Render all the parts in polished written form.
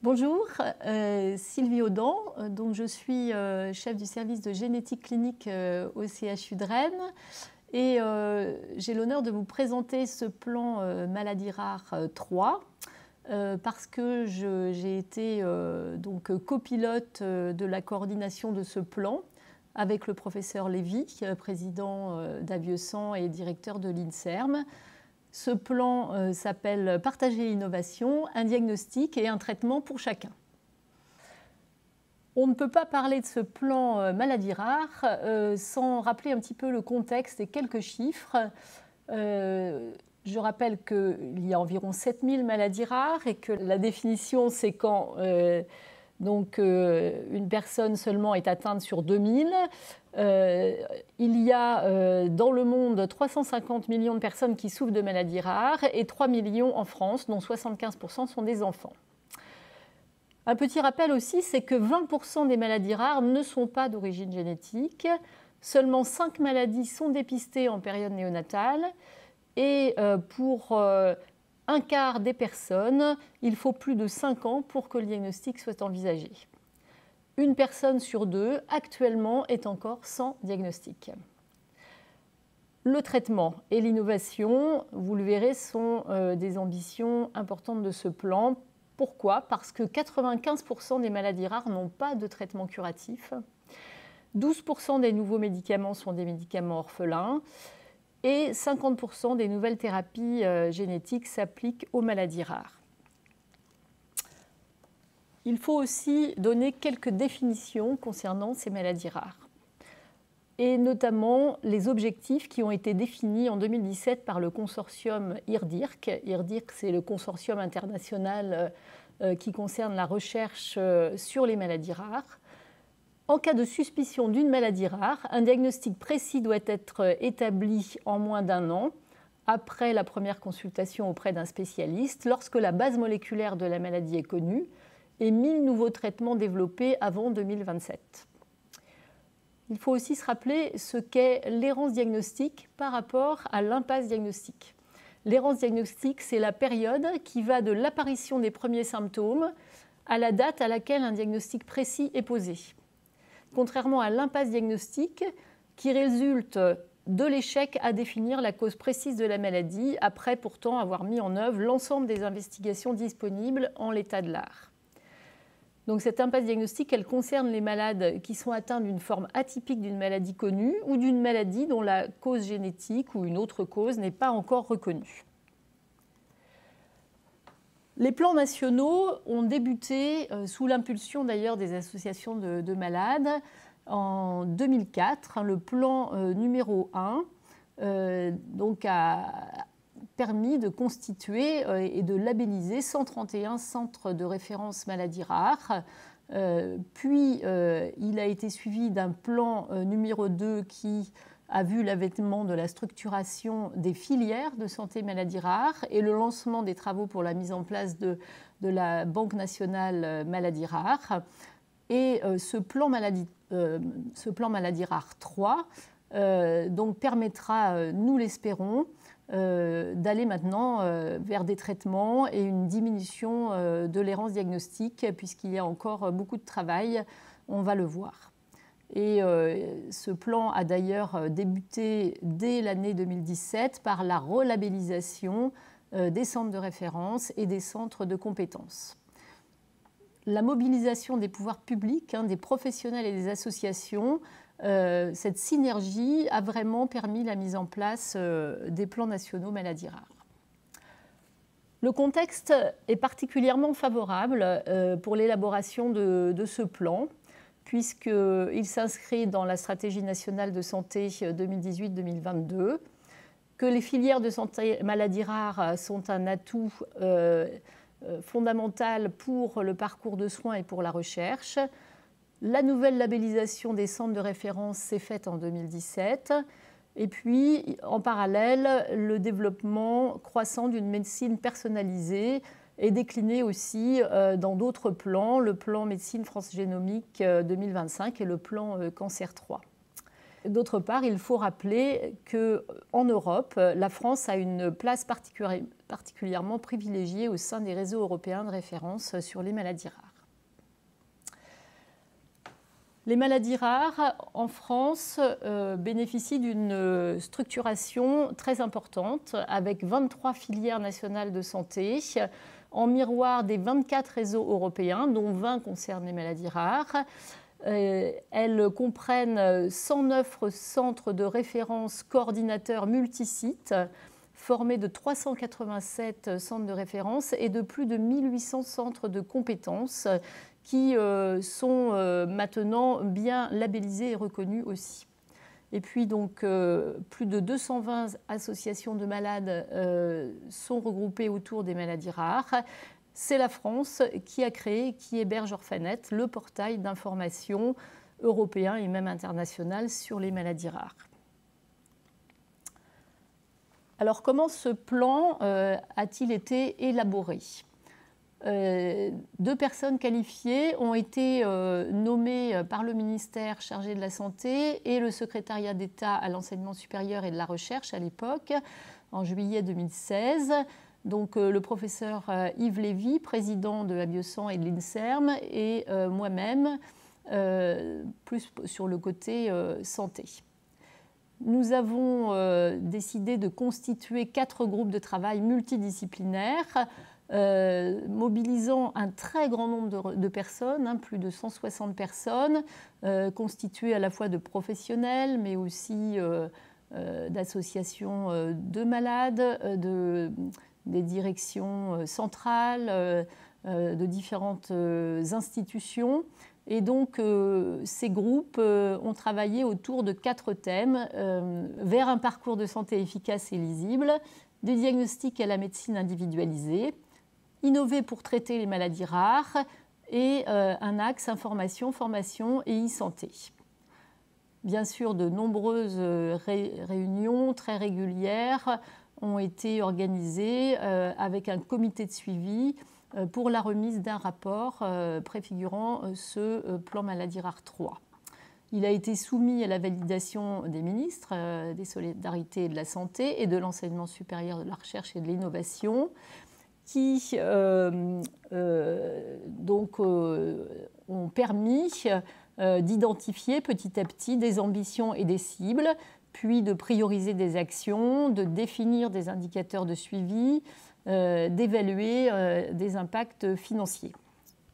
Bonjour, Sylvie Audan. Donc je suis chef du service de génétique clinique au CHU de Rennes et j'ai l'honneur de vous présenter ce plan Maladies rares 3 parce que j'ai été donc copilote de la coordination de ce plan avec le professeur Lévy, président d'Avieuxan et directeur de l'INSERM. Ce plan s'appelle « Partager l'innovation, un diagnostic et un traitement pour chacun ». On ne peut pas parler de ce plan Maladies rares sans rappeler un petit peu le contexte et quelques chiffres. Je rappelle qu'il y a environ 7000 maladies rares et que la définition, c'est quand une personne seulement est atteinte sur 2000. Il y a dans le monde 350 millions de personnes qui souffrent de maladies rares et 3 millions en France, dont 75% sont des enfants. Un petit rappel aussi, c'est que 20% des maladies rares ne sont pas d'origine génétique. Seulement 5 maladies sont dépistées en période néonatale. Et pour un quart des personnes, il faut plus de 5 ans pour que le diagnostic soit envisagé. Une personne sur deux, actuellement, est encore sans diagnostic. Le traitement et l'innovation, vous le verrez, sont des ambitions importantes de ce plan. Pourquoi? Parce que 95% des maladies rares n'ont pas de traitement curatif. 12% des nouveaux médicaments sont des médicaments orphelins. Et 50% des nouvelles thérapies génétiques s'appliquent aux maladies rares. Il faut aussi donner quelques définitions concernant ces maladies rares, et notamment les objectifs qui ont été définis en 2017 par le consortium IRDIRC. IRDIRC, c'est le consortium international qui concerne la recherche sur les maladies rares. En cas de suspicion d'une maladie rare, un diagnostic précis doit être établi en moins d'1 an après la première consultation auprès d'un spécialiste, lorsque la base moléculaire de la maladie est connue, et 1000 nouveaux traitements développés avant 2027. Il faut aussi se rappeler ce qu'est l'errance diagnostique par rapport à l'impasse diagnostique. L'errance diagnostique, c'est la période qui va de l'apparition des premiers symptômes à la date à laquelle un diagnostic précis est posé. Contrairement à l'impasse diagnostique qui résulte de l'échec à définir la cause précise de la maladie, après pourtant avoir mis en œuvre l'ensemble des investigations disponibles en l'état de l'art. Donc cette impasse diagnostique, elle concerne les malades qui sont atteints d'une forme atypique d'une maladie connue ou d'une maladie dont la cause génétique ou une autre cause n'est pas encore reconnue. Les plans nationaux ont débuté, sous l'impulsion d'ailleurs des associations de malades, en 2004. Le plan numéro 1 a permis de constituer et de labelliser 131 centres de référence maladies rares. Puis il a été suivi d'un plan numéro 2 qui a vu l'avènement de la structuration des filières de santé maladies rares et le lancement des travaux pour la mise en place de la Banque nationale maladies rares. Et ce plan maladies rares 3 permettra, nous l'espérons, d'aller maintenant vers des traitements et une diminution de l'errance diagnostique, puisqu'il y a encore beaucoup de travail, on va le voir. Et ce plan a d'ailleurs débuté dès l'année 2017 par la relabellisation des centres de référence et des centres de compétences. La mobilisation des pouvoirs publics, des professionnels et des associations, cette synergie a vraiment permis la mise en place des plans nationaux maladies rares. Le contexte est particulièrement favorable pour l'élaboration de ce plan, puisqu'il s'inscrit dans la stratégie nationale de santé 2018-2022, que les filières de santé maladies rares sont un atout fondamental pour le parcours de soins et pour la recherche. La nouvelle labellisation des centres de référence s'est faite en 2017. Et puis, en parallèle, le développement croissant d'une médecine personnalisée est décliné aussi dans d'autres plans, le plan médecine France Génomique 2025 et le plan Cancer 3. d'autre part, il faut rappeler qu'en Europe, la France a une place particulièrement privilégiée au sein des réseaux européens de référence sur les maladies rares. Les maladies rares en France bénéficient d'une structuration très importante avec 23 filières nationales de santé en miroir des 24 réseaux européens dont 20 concernent les maladies rares. Elles comprennent 109 centres de référence coordinateurs multisites formés de 387 centres de référence et de plus de 1800 centres de compétences qui sont maintenant bien labellisés et reconnus aussi. Et puis donc plus de 220 associations de malades sont regroupées autour des maladies rares. C'est la France qui a créé, qui héberge Orphanet, le portail d'information européen et même international sur les maladies rares. Alors comment ce plan a-t-il été élaboré ? 2 personnes qualifiées ont été nommées par le ministère chargé de la Santé et le secrétariat d'État à l'enseignement supérieur et de la recherche à l'époque, en juillet 2016. Donc le professeur Yves Lévy, président de Abiosan et de l'INSERM, et moi-même, plus sur le côté santé. Nous avons décidé de constituer 4 groupes de travail multidisciplinaires, mobilisant un très grand nombre de personnes, plus de 160 personnes, constituées à la fois de professionnels, mais aussi d'associations de malades, des directions centrales, de différentes institutions. Et donc, ces groupes ont travaillé autour de 4 thèmes, vers un parcours de santé efficace et lisible, des diagnostics à la médecine individualisée, innover pour traiter les maladies rares et un axe information, formation et e-santé. Bien sûr, de nombreuses réunions très régulières ont été organisées avec un comité de suivi pour la remise d'un rapport préfigurant ce plan Maladies Rares 3. Il a été soumis à la validation des ministres des Solidarités et de la Santé et de l'Enseignement supérieur, de la Recherche et de l'Innovation, qui ont permis d'identifier petit à petit des ambitions et des cibles, puis de prioriser des actions, de définir des indicateurs de suivi, d'évaluer des impacts financiers.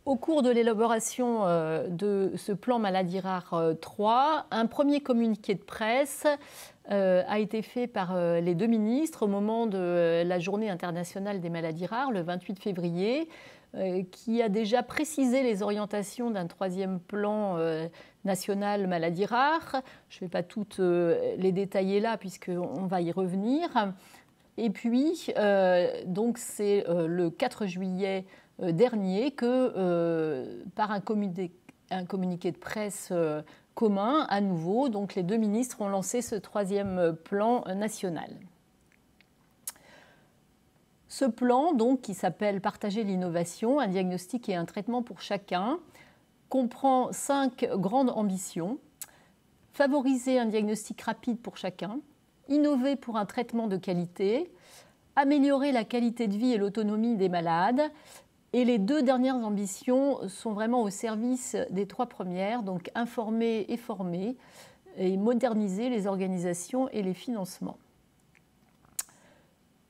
Au cours de l'élaboration de ce plan Maladies Rares 3, un premier communiqué de presse a été fait par les 2 ministres au moment de la Journée internationale des maladies rares, le 28 février, qui a déjà précisé les orientations d'un 3e plan national maladies rares. Je ne vais pas toutes les détailler là, puisqu'on va y revenir. Et puis, donc c'est le 4 juillet dernier que, par un communiqué de presse commun, à nouveau, donc les 2 ministres ont lancé ce 3e plan national. Ce plan, donc, qui s'appelle « Partager l'innovation, un diagnostic et un traitement pour chacun », comprend 5 grandes ambitions. Favoriser un diagnostic rapide pour chacun, innover pour un traitement de qualité, améliorer la qualité de vie et l'autonomie des malades. Et les 2 dernières ambitions sont vraiment au service des 3 premières, donc informer et former, et moderniser les organisations et les financements.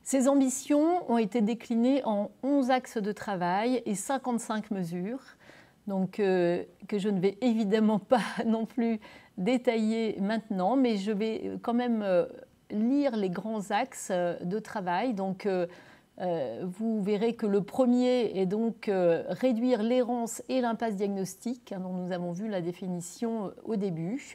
Ces ambitions ont été déclinées en 11 axes de travail et 55 mesures, donc, que je ne vais évidemment pas non plus détailler maintenant, mais je vais quand même lire les grands axes de travail. Donc, vous verrez que le premier est donc réduire l'errance et l'impasse diagnostique, dont nous avons vu la définition au début.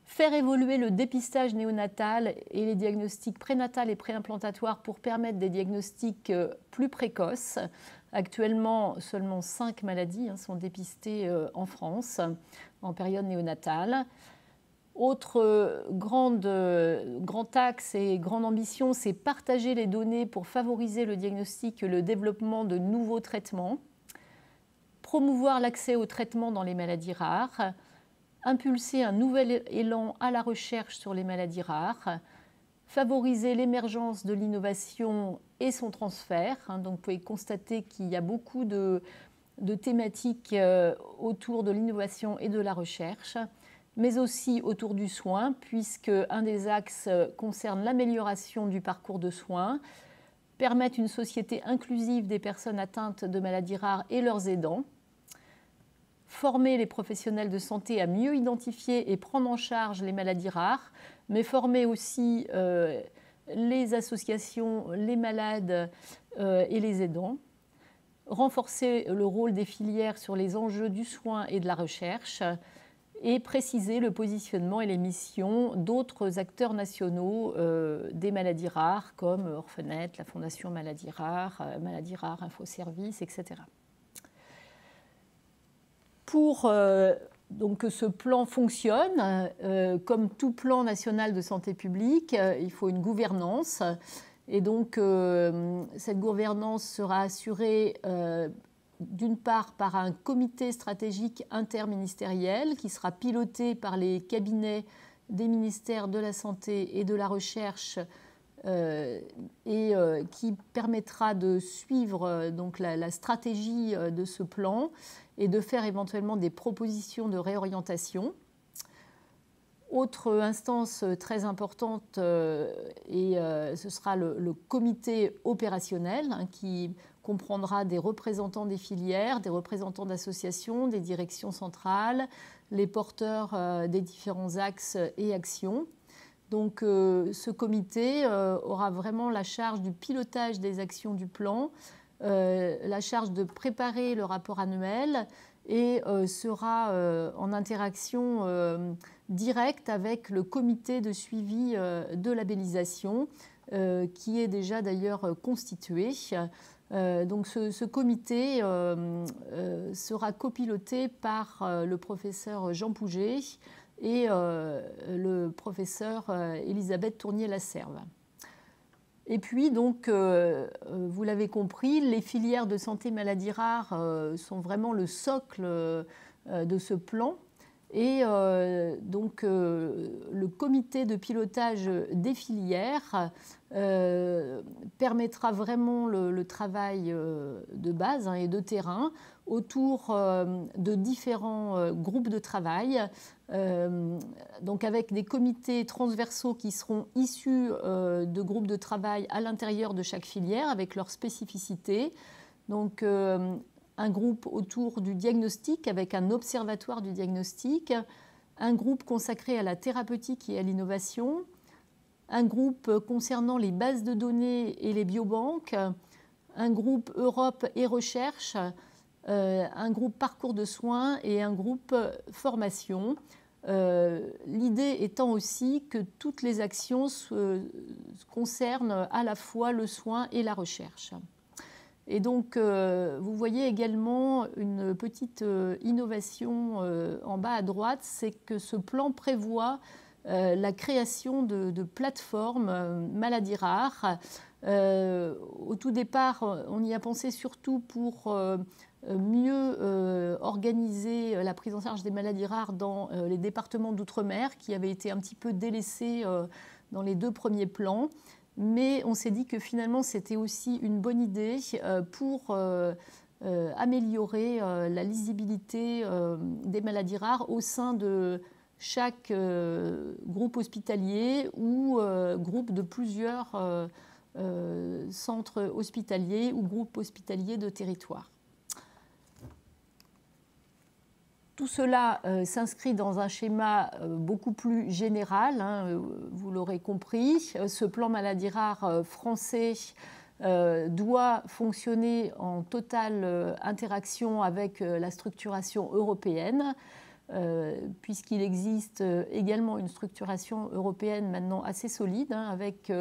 Faire évoluer le dépistage néonatal et les diagnostics prénatal et préimplantatoires pour permettre des diagnostics plus précoces. Actuellement, seulement 5 maladies sont dépistées en France en période néonatale. Autre grand axe et grande ambition, c'est partager les données pour favoriser le diagnostic et le développement de nouveaux traitements, promouvoir l'accès aux traitements dans les maladies rares, impulser un nouvel élan à la recherche sur les maladies rares, favoriser l'émergence de l'innovation et son transfert. Donc, vous pouvez constater qu'il y a beaucoup de thématiques autour de l'innovation et de la recherche, mais aussi autour du soin, puisque un des axes concerne l'amélioration du parcours de soins, permettre une société inclusive des personnes atteintes de maladies rares et leurs aidants, former les professionnels de santé à mieux identifier et prendre en charge les maladies rares, mais former aussi les associations, les malades et les aidants, renforcer le rôle des filières sur les enjeux du soin et de la recherche, et préciser le positionnement et les missions d'autres acteurs nationaux des maladies rares, comme Orphanet, la Fondation Maladies Rares Infoservice, etc. Pour donc, que ce plan fonctionne, comme tout plan national de santé publique, il faut une gouvernance. Et donc, cette gouvernance sera assurée d'une part par un comité stratégique interministériel qui sera piloté par les cabinets des ministères de la Santé et de la Recherche et qui permettra de suivre donc, la stratégie de ce plan et de faire éventuellement des propositions de réorientation. Autre instance très importante, ce sera le comité opérationnel qui comprendra des représentants des filières, des représentants d'associations, des directions centrales, les porteurs des différents axes et actions. Donc ce comité aura vraiment la charge du pilotage des actions du plan, la charge de préparer le rapport annuel et sera en interaction directe avec le comité de suivi de labellisation qui est déjà d'ailleurs constitué. Donc ce comité sera copiloté par le professeur Jean Pouget et le professeur Elisabeth Tournier-Lasserve. Et puis, donc, vous l'avez compris, les filières de santé maladies rares sont vraiment le socle de ce plan. Et donc, le comité de pilotage des filières permettra vraiment le travail de base et de terrain autour de différents groupes de travail, donc avec des comités transversaux qui seront issus de groupes de travail à l'intérieur de chaque filière avec leurs spécificités. Donc, un groupe autour du diagnostic avec un observatoire du diagnostic, un groupe consacré à la thérapeutique et à l'innovation, un groupe concernant les bases de données et les biobanques, un groupe Europe et recherche, un groupe parcours de soins et un groupe formation. L'idée étant aussi que toutes les actions concernent à la fois le soin et la recherche. Et donc, vous voyez également une petite innovation en bas à droite, c'est que ce plan prévoit la création de plateformes maladies rares. Au tout départ, on y a pensé surtout pour mieux organiser la prise en charge des maladies rares dans les départements d'outre-mer qui avaient été un petit peu délaissés dans les deux premiers plans. Mais on s'est dit que finalement, c'était aussi une bonne idée pour améliorer la lisibilité des maladies rares au sein de chaque groupe hospitalier ou groupe de plusieurs centres hospitaliers ou groupes hospitaliers de territoire. Tout cela s'inscrit dans un schéma beaucoup plus général, vous l'aurez compris. Ce plan maladies rares français doit fonctionner en totale interaction avec la structuration européenne, puisqu'il existe également une structuration européenne maintenant assez solide, avec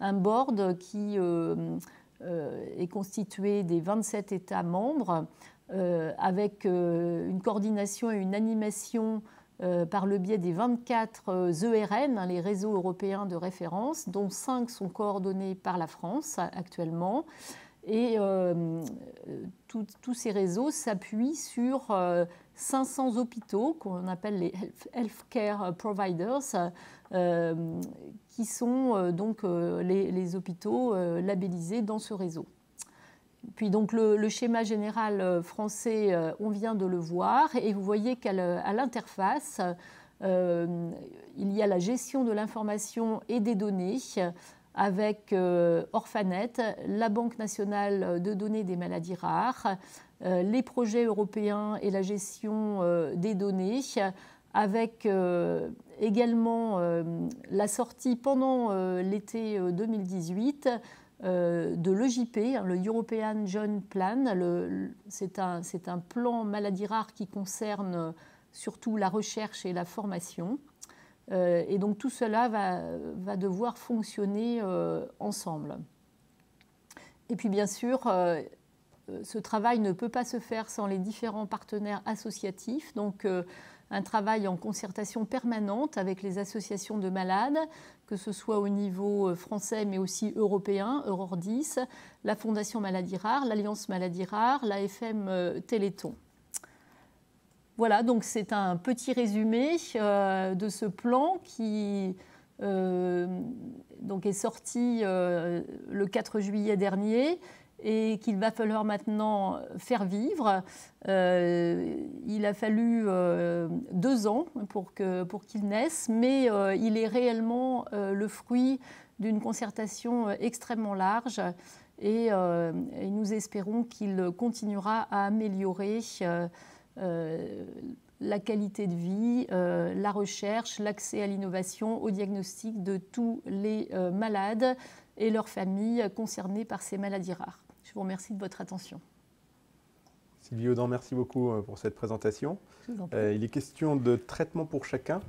un board qui est constitué des 27 États membres, avec une coordination et une animation par le biais des 24 ERN, les réseaux européens de référence, dont 5 sont coordonnés par la France actuellement. Et tous ces réseaux s'appuient sur 500 hôpitaux qu'on appelle les healthcare providers, qui sont donc les hôpitaux labellisés dans ce réseau. Puis donc le schéma général français, on vient de le voir, et vous voyez qu'à l'interface, il y a la gestion de l'information et des données avec Orphanet, la Banque nationale de données des maladies rares, les projets européens et la gestion des données, avec également la sortie pendant l'été 2018 de l'EJP, le European Joint Plan. C'est un plan maladies rares qui concerne surtout la recherche et la formation. Et donc tout cela va devoir fonctionner ensemble. Et puis bien sûr, ce travail ne peut pas se faire sans les différents partenaires associatifs. Donc un travail en concertation permanente avec les associations de malades, que ce soit au niveau français mais aussi européen, Eurordis, la Fondation Maladies Rares, l'Alliance Maladies Rares, l'AFM Téléthon. Voilà, donc c'est un petit résumé de ce plan qui donc est sorti le 4 juillet dernier et qu'il va falloir maintenant faire vivre. Il a fallu 2 ans pour qu'il naisse, mais il est réellement le fruit d'une concertation extrêmement large et nous espérons qu'il continuera à améliorer la qualité de vie, la recherche, l'accès à l'innovation, au diagnostic de tous les malades et leurs familles concernées par ces maladies rares. Je vous remercie de votre attention. Sylvie Audin, merci beaucoup pour cette présentation. Il est question de traitement pour chacun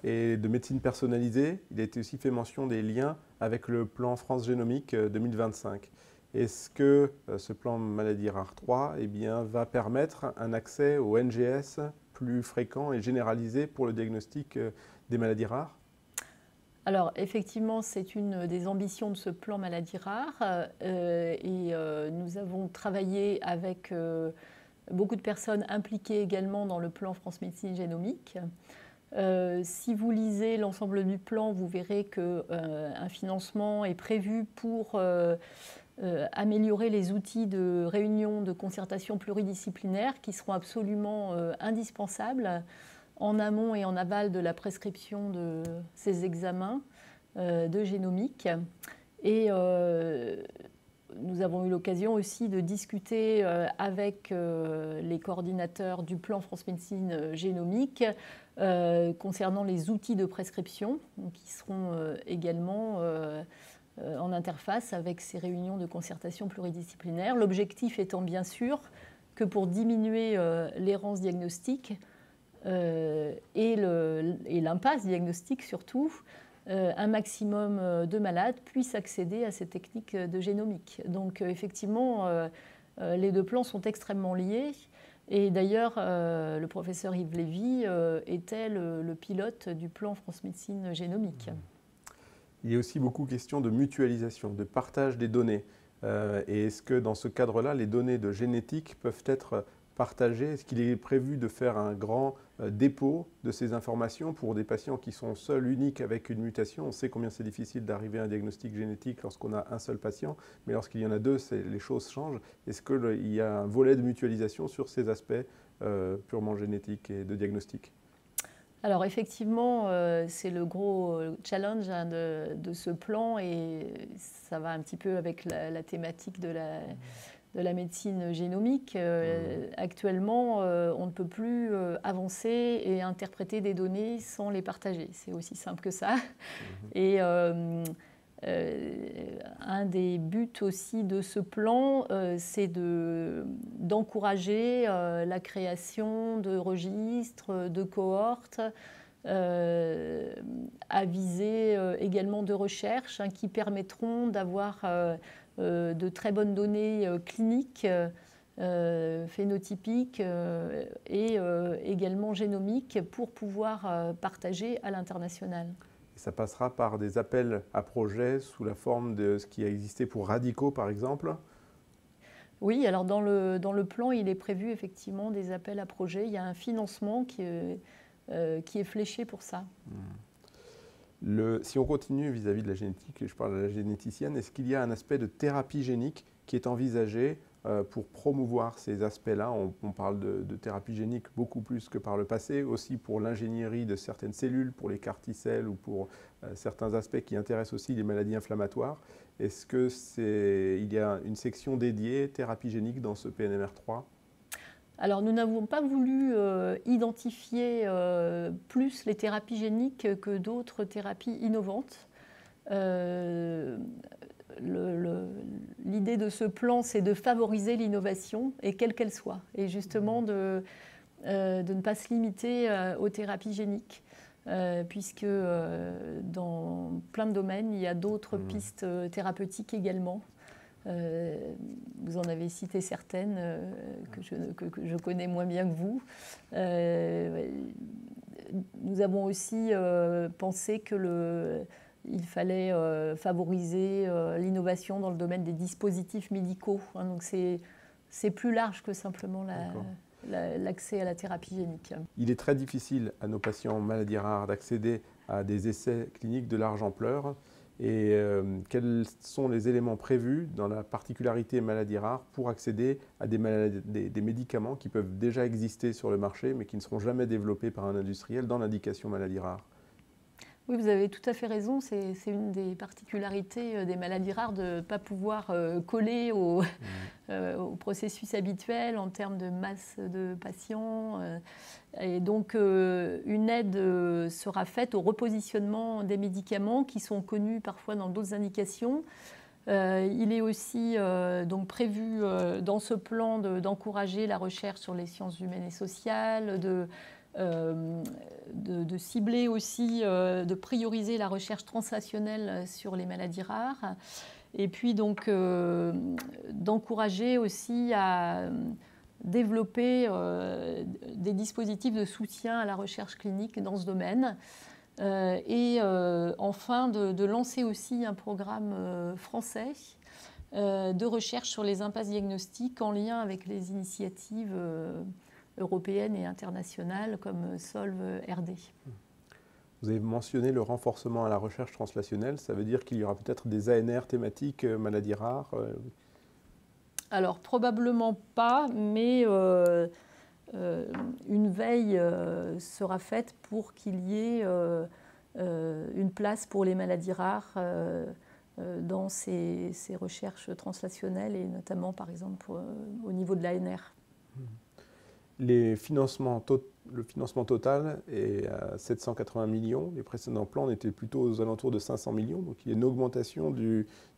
et de médecine personnalisée. Il a été aussi fait mention des liens avec le plan France Génomique 2025. Est-ce que ce plan Maladies Rares 3 va permettre un accès au NGS plus fréquent et généralisé pour le diagnostic des maladies rares ? Alors effectivement, c'est une des ambitions de ce plan Maladies Rares et nous avons travaillé avec beaucoup de personnes impliquées également dans le plan France Médecine Génomique. Si vous lisez l'ensemble du plan, vous verrez qu'un financement est prévu pour améliorer les outils de réunion de concertation pluridisciplinaire qui seront absolument indispensables en amont et en aval de la prescription de ces examens de génomique. Et nous avons eu l'occasion aussi de discuter avec les coordinateurs du plan France Médecine Génomique concernant les outils de prescription qui seront également en interface avec ces réunions de concertation pluridisciplinaire. L'objectif étant bien sûr que pour diminuer l'errance diagnostique et l'impasse diagnostique surtout, un maximum de malades puissent accéder à ces techniques de génomique. Donc effectivement, les 2 plans sont extrêmement liés. Et d'ailleurs, le professeur Yves Lévy était le pilote du plan France Médecine Génomique. Il y a aussi beaucoup question de mutualisation, de partage des données. Et est-ce que dans ce cadre-là, les données de génétique peuvent être partagées? Est-ce qu'il est prévu de faire un grand dépôt de ces informations pour des patients qui sont seuls, uniques avec une mutation? On sait combien c'est difficile d'arriver à un diagnostic génétique lorsqu'on a un seul patient, mais lorsqu'il y en a 2, les choses changent. Est-ce qu'il y a un volet de mutualisation sur ces aspects purement génétiques et de diagnostic? Alors effectivement, c'est le gros challenge de ce plan et ça va un petit peu avec la thématique de la médecine génomique. Actuellement, on ne peut plus avancer et interpréter des données sans les partager. C'est aussi simple que ça. Et un des buts aussi de ce plan, c'est d'encourager la création de registres, de cohortes, à visée également de recherche qui permettront d'avoir de très bonnes données cliniques, phénotypiques et également génomiques pour pouvoir partager à l'international. Et ça passera par des appels à projets sous la forme de ce qui a existé pour Radico, par exemple? Oui, alors dans le plan, il est prévu effectivement des appels à projets. Il y a un financement qui est fléché pour ça. Si on continue vis-à-vis de la génétique, et je parle à la généticienne, est-ce qu'il y a un aspect de thérapie génique qui est envisagé pour promouvoir ces aspects-là? On parle de thérapie génique beaucoup plus que par le passé, aussi pour l'ingénierie de certaines cellules, pour les CAR-T-cells ou pour certains aspects qui intéressent aussi les maladies inflammatoires. Est-ce qu'il y a une section dédiée thérapie génique dans ce PNMR3? Alors, nous n'avons pas voulu identifier plus les thérapies géniques que d'autres thérapies innovantes. L'idée de ce plan, c'est de favoriser l'innovation, et quelle qu'elle soit, et justement de ne pas se limiter aux thérapies géniques, puisque dans plein de domaines, il y a d'autres pistes thérapeutiques également. Vous en avez cité certaines que je connais moins bien que vous. Nous avons aussi pensé qu'il fallait favoriser l'innovation dans le domaine des dispositifs médicaux. Hein, donc c'est plus large que simplement l'accès à la thérapie génique. Il est très difficile à nos patients maladies rares d'accéder à des essais cliniques de large ampleur. Et quels sont les éléments prévus dans la particularité maladie rare pour accéder à des médicaments qui peuvent déjà exister sur le marché mais qui ne seront jamais développés par un industriel dans l'indication maladie rare? Oui, vous avez tout à fait raison. C'est une des particularités des maladies rares de ne pas pouvoir coller au processus habituel en termes de masse de patients. Et donc, une aide sera faite au repositionnement des médicaments qui sont connus parfois dans d'autres indications. Il est aussi donc prévu dans ce plan d'encourager la recherche sur les sciences humaines et sociales, de cibler aussi, de prioriser la recherche translationnelle sur les maladies rares, et puis donc d'encourager aussi à développer des dispositifs de soutien à la recherche clinique dans ce domaine. Et enfin de lancer aussi un programme français de recherche sur les impasses diagnostiques en lien avec les initiatives européennes et internationales comme SOLVE-RD. Vous avez mentionné le renforcement à la recherche translationnelle. Ça veut dire qu'il y aura peut-être des ANR thématiques maladies rares? Alors probablement pas, mais une veille sera faite pour qu'il y ait une place pour les maladies rares dans ces recherches translationnelles, et notamment par exemple au niveau de l'ANR. Le financement total est à 780 millions. Les précédents plans étaient plutôt aux alentours de 500 millions. Donc il y a une augmentation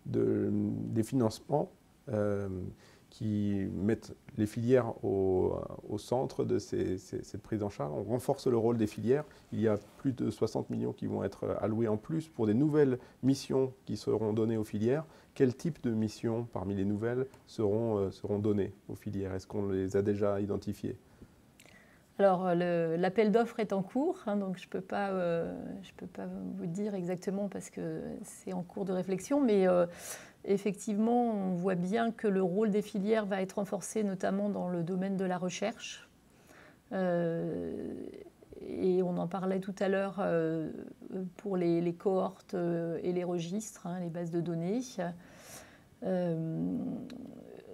des financements qui mettent les filières au centre de cette prise en charge. On renforce le rôle des filières. Il y a plus de 60 millions qui vont être alloués en plus pour des nouvelles missions qui seront données aux filières. Quel type de missions parmi les nouvelles seront données aux filières? Est-ce qu'on les a déjà identifiées? Alors, l'appel d'offres est en cours, hein, donc je ne peux pas vous dire exactement parce que c'est en cours de réflexion, mais effectivement, on voit bien que le rôle des filières va être renforcé, notamment dans le domaine de la recherche. Et on en parlait tout à l'heure pour les cohortes et les registres, hein, les bases de données.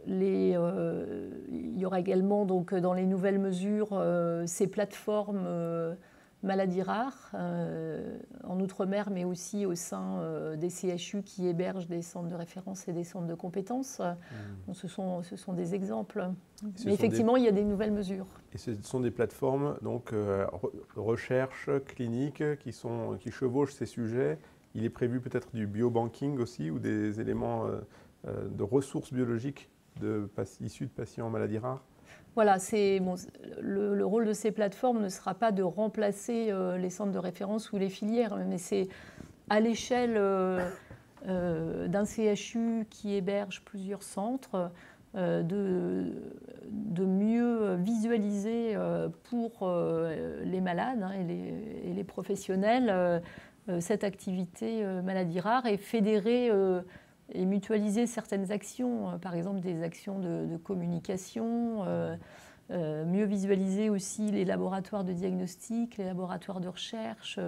Il y aura également donc, dans les nouvelles mesures ces plateformes maladies rares en Outre-mer, mais aussi au sein des CHU qui hébergent des centres de référence et des centres de compétences. Donc, ce sont des exemples. Mais effectivement, il y a des nouvelles mesures. Et ce sont des plateformes donc, recherche clinique qui chevauchent ces sujets. Il est prévu peut-être du biobanking aussi ou des éléments de ressources biologiques issus de patients en maladies rares? Voilà, le rôle de ces plateformes ne sera pas de remplacer les centres de référence ou les filières, mais c'est à l'échelle d'un CHU qui héberge plusieurs centres de mieux visualiser pour les malades, hein, et les professionnels cette activité maladie rare, et fédérer et mutualiser certaines actions, par exemple des actions de communication, mieux visualiser aussi les laboratoires de diagnostic, les laboratoires de recherche,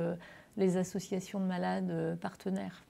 les associations de malades partenaires.